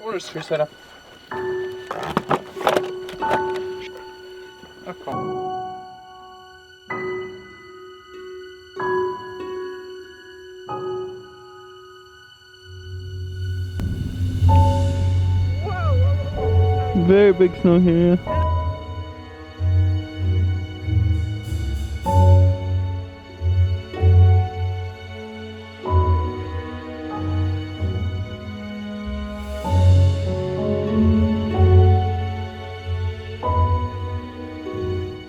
Rooster setup. Okay. Very big snow here.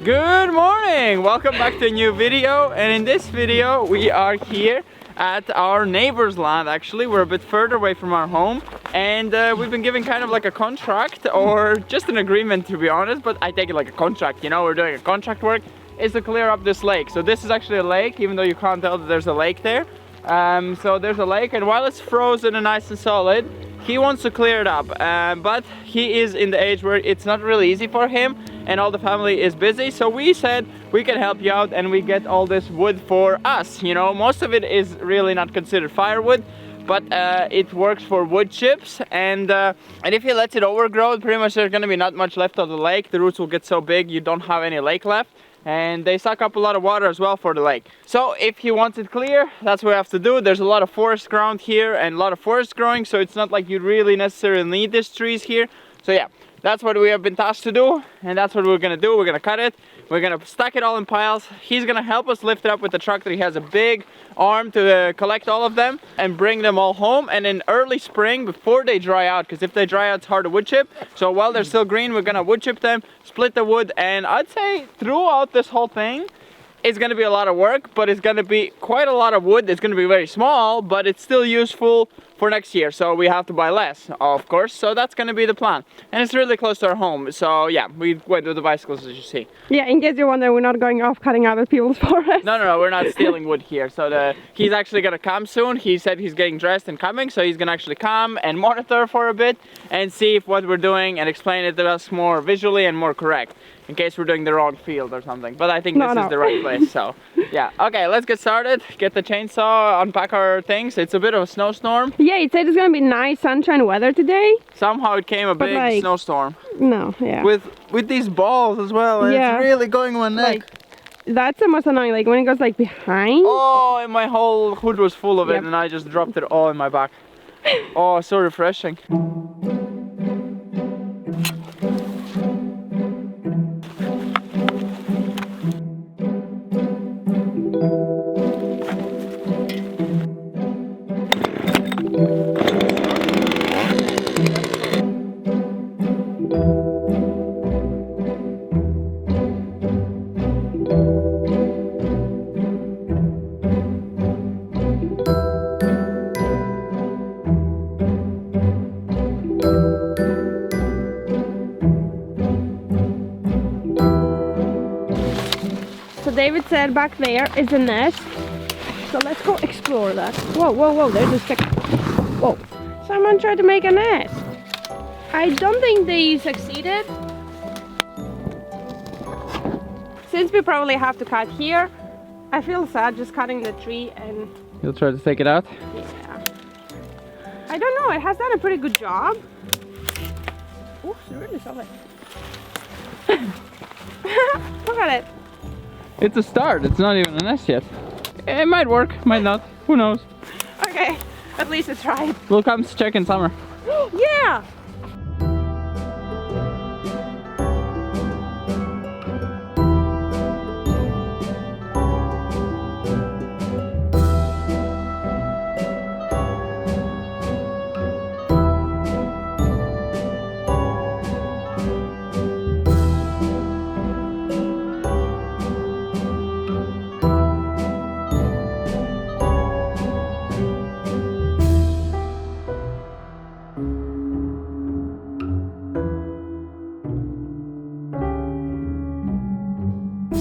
Good morning! Welcome back to a new video, and in this video we are here at our neighbor's land. Actually, we're a bit further away from our home, and we've been given kind of like a contract, or just an agreement to be honest, but I take it like a contract, you know, we're doing a contract work, is to clear up this lake. So this is actually a lake, even though you can't tell that there's a lake there. So there's a lake, and while it's frozen and nice and solid, he wants to clear it up, but he is in the age where it's not really easy for him, and all the family is busy. So we said we can help you out, and we get all this wood for us. You know, most of it is really not considered firewood, but it works for wood chips, and if he lets it overgrow, pretty much there's gonna be not much left of the lake. The roots will get so big you don't have any lake left, and they suck up a lot of water as well for the lake. So if he wants it clear, that's what we have to do. There's a lot of forest ground here and a lot of forest growing, so it's not like you really necessarily need these trees here. So yeah, that's what we have been tasked to do, and that's what we're gonna do. We're gonna cut it, we're gonna stack it all in piles. He's gonna help us lift it up with the tractor. He has a big arm to collect all of them and bring them all home. And in early spring, before they dry out, because if they dry out, it's hard to wood chip. So while they're still green, we're gonna wood chip them, split the wood, and I'd say throughout this whole thing, it's gonna be a lot of work, but it's gonna be quite a lot of wood. It's gonna be very small, but it's still useful for next year, so we have to buy less, of course. So that's gonna be the plan, and it's really close to our home. So yeah, we went with the bicycles, as you see. Yeah, in case you wonder, we're not going off cutting other people's forests. No, we're not stealing wood here. So he's actually gonna come soon. He said he's getting dressed and coming, so he's gonna actually come and monitor for a bit and see if what we're doing and explain it to us more visually and more correct, in case we're doing the wrong field or something. But I think this is the right place, so yeah. Okay, let's get started. Get the chainsaw, unpack our things. It's a bit of a snowstorm. Yeah, it said it's gonna be nice sunshine weather today. Somehow it came a big like, snowstorm. No, yeah. With these balls as well, and yeah. it's really going on my neck. Like, that's the most annoying, like when it goes like behind. Oh, and my whole hood was full of it, and I just dropped it all in my back. Oh, so refreshing. David said back there is a nest, so let's go explore that. Whoa, there's a stick. Whoa, someone tried to make a nest. I don't think they succeeded. Since we probably have to cut here, I feel sad just cutting the tree and... You'll try to take it out? Yeah. I don't know, it has done a pretty good job. Oops, it's really solid. Look at it. It's a start, it's not even a nest yet. It might work, might not, who knows. Okay, at least it's tried. We'll come check in summer. Yeah!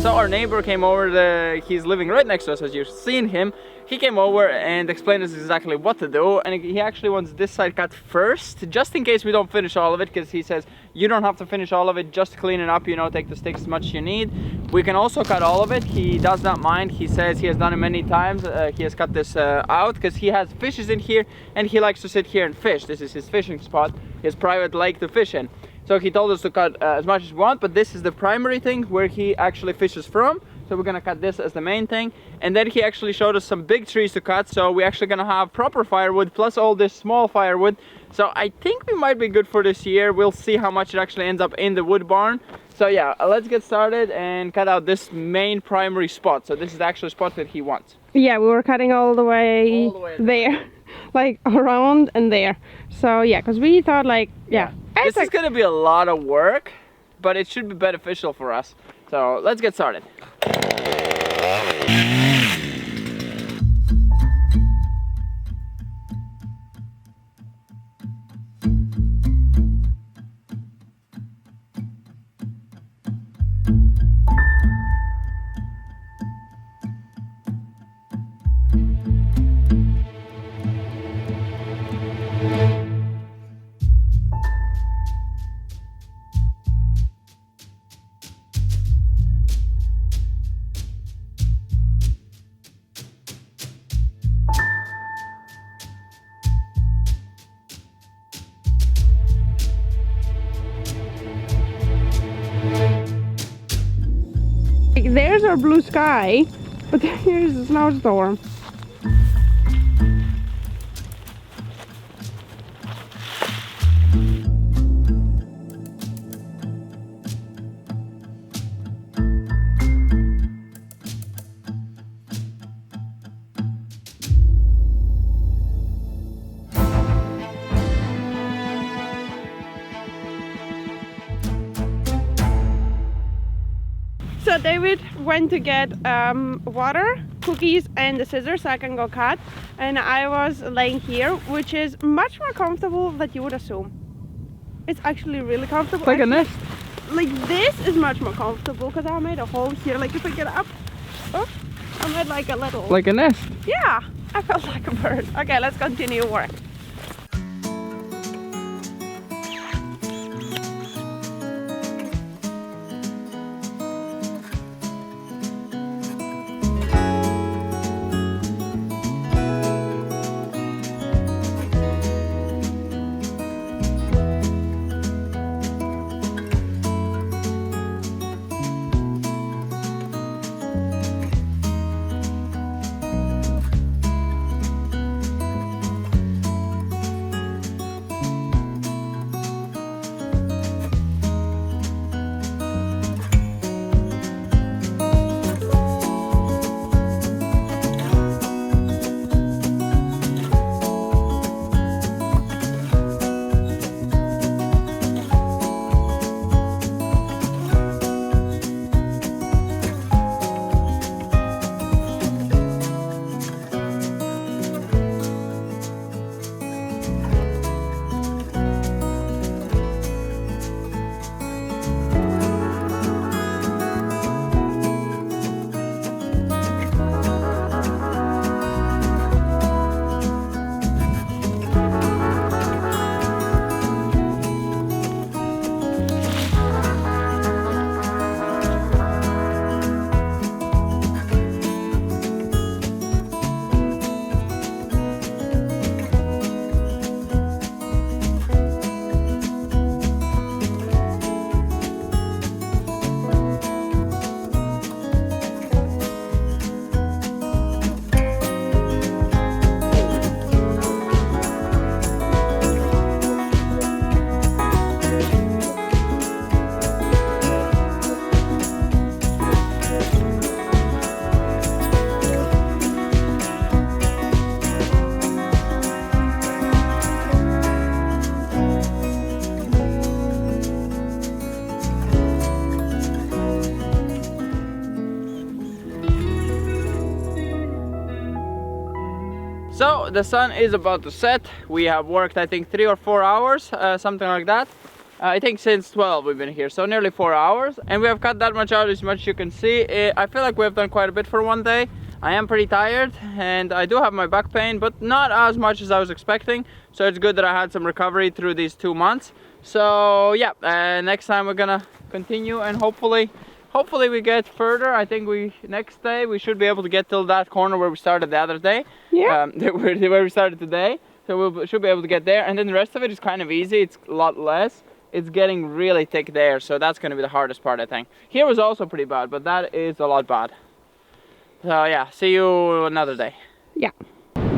So our neighbor came over, he's living right next to us, as you've seen him. He came over and explained us exactly what to do, and he actually wants this side cut first, just in case we don't finish all of it, because he says you don't have to finish all of it, just clean it up, you know, take the sticks as much as you need. We can also cut all of it. He does not mind. He says he has done it many times. He has cut this out because he has fishes in here and he likes to sit here and fish. This is his fishing spot, his private lake to fish in. So he told us to cut as much as we want, but this is the primary thing where he actually fishes from. So we're gonna cut this as the main thing. And then he actually showed us some big trees to cut. So we're actually gonna have proper firewood plus all this small firewood. So I think we might be good for this year. We'll see how much it actually ends up in the wood barn. So yeah, let's get started and cut out this main primary spot. So this is the actual spot that he wants. Yeah, we were cutting all the way there. Like around and there. So yeah, because we thought like, yeah. This is gonna be a lot of work, but it should be beneficial for us. So let's get started. There's our blue sky, but here's a snowstorm. So David went to get water, cookies and the scissors so I can go cut, and I was laying here, which is much more comfortable than you would assume. It's actually really comfortable. Like a nest. Like this is much more comfortable because I made a hole here. Like if I get up, oh, I made like a little... Like a nest. Yeah, I felt like a bird. Okay, let's continue work. So the sun is about to set. We have worked I think 3 or 4 hours, something like that. I think since 12 we've been here, so nearly 4 hours, and we have cut that much out as much as you can see. I feel like we have done quite a bit for one day. I am pretty tired and I do have my back pain, but not as much as I was expecting, so it's good that I had some recovery through these 2 months. So yeah, next time we're gonna continue, and hopefully we get further. I think next day we should be able to get till that corner where we started the other day. Yeah. Where we started today. So we should be able to get there, and then the rest of it is kind of easy. It's a lot less. It's getting really thick there, so that's going to be the hardest part, I think. Here was also pretty bad, but that is a lot bad. So yeah, see you another day. Yeah.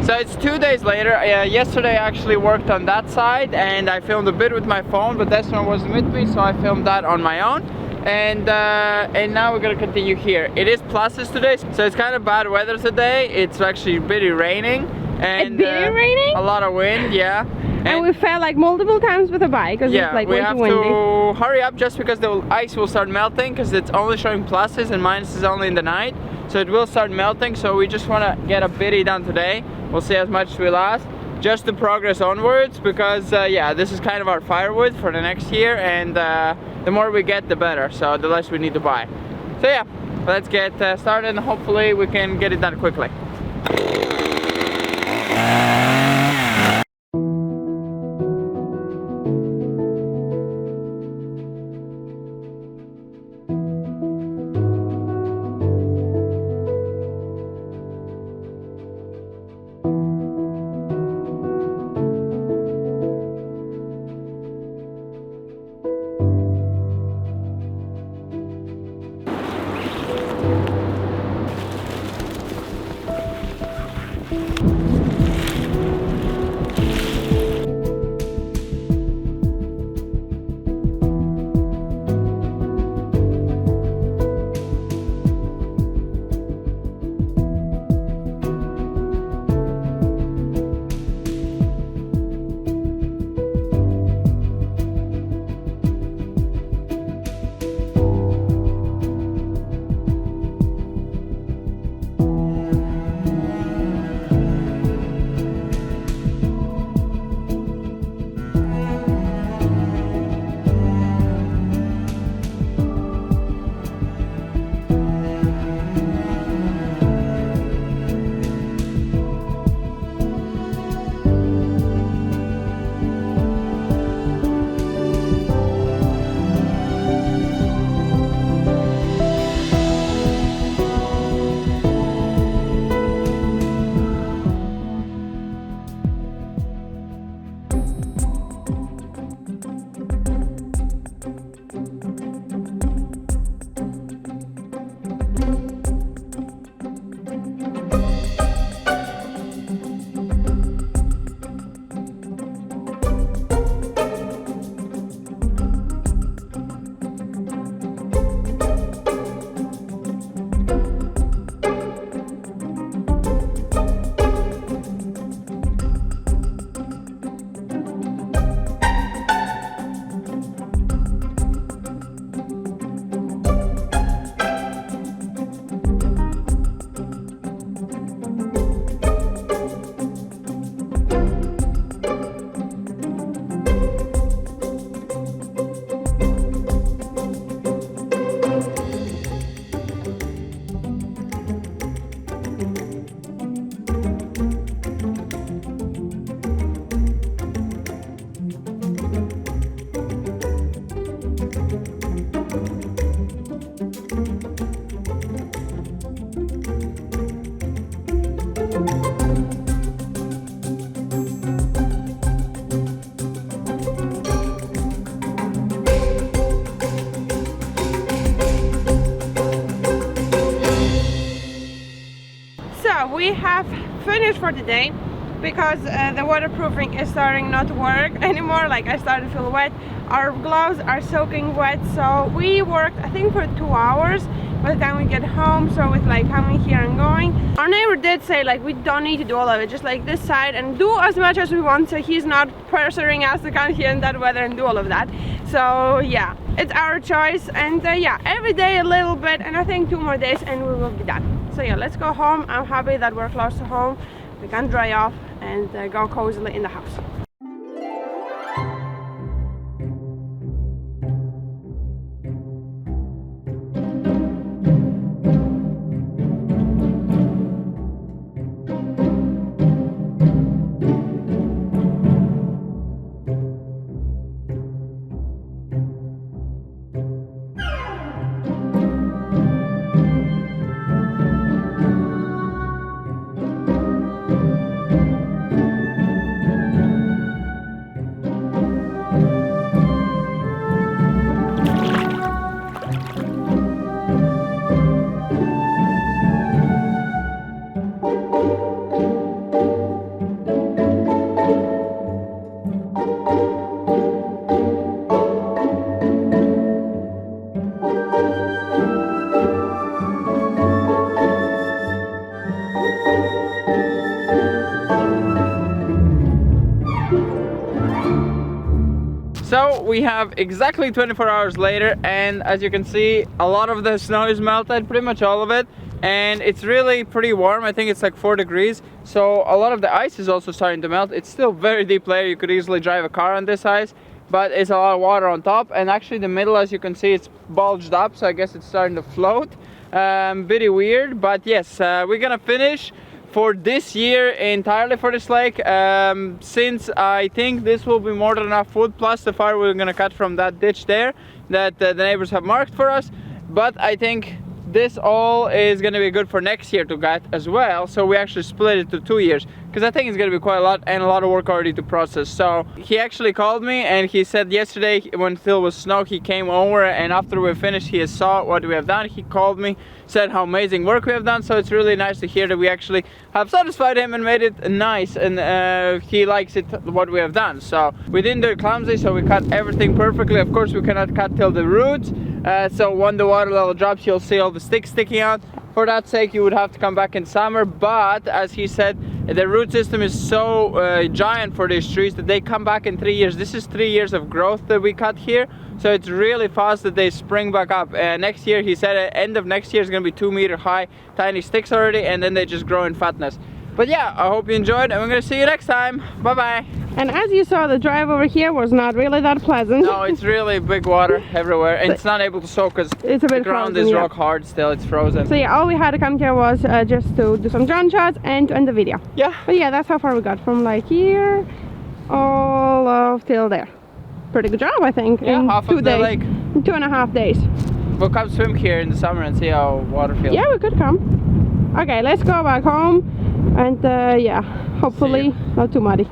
So it's 2 days later. Yesterday I actually worked on that side, and I filmed a bit with my phone, but Despina wasn't with me, so I filmed that on my own. And now we're gonna continue here. It is pluses today, so it's kind of bad weather today. It's actually pretty raining. And it's really raining? A lot of wind, yeah. And we fell like multiple times with a bike because it's like way too windy. We have to hurry up just because the ice will start melting, because it's only showing pluses and minuses only in the night. So it will start melting, so we just want to get a bitty done today. We'll see as much as we last, just to progress onwards, because yeah, this is kind of our firewood for the next year, and the more we get, the better, so the less we need to buy. So yeah, let's get started, and hopefully we can get it done quickly. we have finished for the day because the waterproofing is starting not to work anymore. Like, I started to feel wet. Our gloves are soaking wet, so we worked I think for 2 hours by the time we get home. So with like coming here and going, our neighbor did say like we don't need to do all of it, just like this side, and do as much as we want, so he's not pressuring us to come here in that weather and do all of that. So yeah, it's our choice. And yeah, every day a little bit, and I think 2 more days and we will be done. So yeah, let's go home. I'm happy that we're close to home. We can dry off and go cozily in the house. we have exactly 24 hours later, and as you can see, a lot of the snow is melted, pretty much all of it, and it's really pretty warm. I think it's like 4 degrees, so a lot of the ice is also starting to melt. It's still very deep layer. You could easily drive a car on this ice, but it's a lot of water on top, and actually the middle, as you can see, it's bulged up, so I guess it's starting to float. Pretty weird, but yes, we're gonna finish for this year entirely for this lake, since I think this will be more than enough food, plus the fire we're gonna cut from that ditch there that the neighbors have marked for us. But I think this all is going to be good for next year to get as well, so we actually split it to 2 years, because I think it's going to be quite a lot and a lot of work already to process. So he actually called me and he said yesterday, when still was snow, he came over, and after we finished, he saw what we have done. He called me, said how amazing work we have done, so it's really nice to hear that we actually have satisfied him and made it nice, and he likes it, what we have done. So we didn't do it clumsy, so we cut everything perfectly. Of course we cannot cut till the roots, so when the water level drops, you'll see all the sticks sticking out. For that sake, you would have to come back in summer, but as he said, the root system is so giant for these trees that they come back in 3 years. This is 3 years of growth that we cut here, so it's really fast that they spring back up. Next year, he said at end of next year is going to be 2 meter high tiny sticks already, and then they just grow in fatness. But yeah, I hope you enjoyed, and we're going to see you next time. Bye bye. And as you saw, the drive over here was not really that pleasant. No, it's really big water everywhere, and it's not able to soak because the ground frozen, is rock hard still. It's frozen. So yeah, all we had to come here was just to do some drone shots and to end the video. Yeah. But yeah, that's how far we got, from like here all of till there. Pretty good job, I think. Yeah, in half 2 of the days. lake. In 2.5 days. We'll come swim here in the summer and see how water feels. Yeah, we could come. Okay, let's go back home, and yeah, hopefully not too muddy.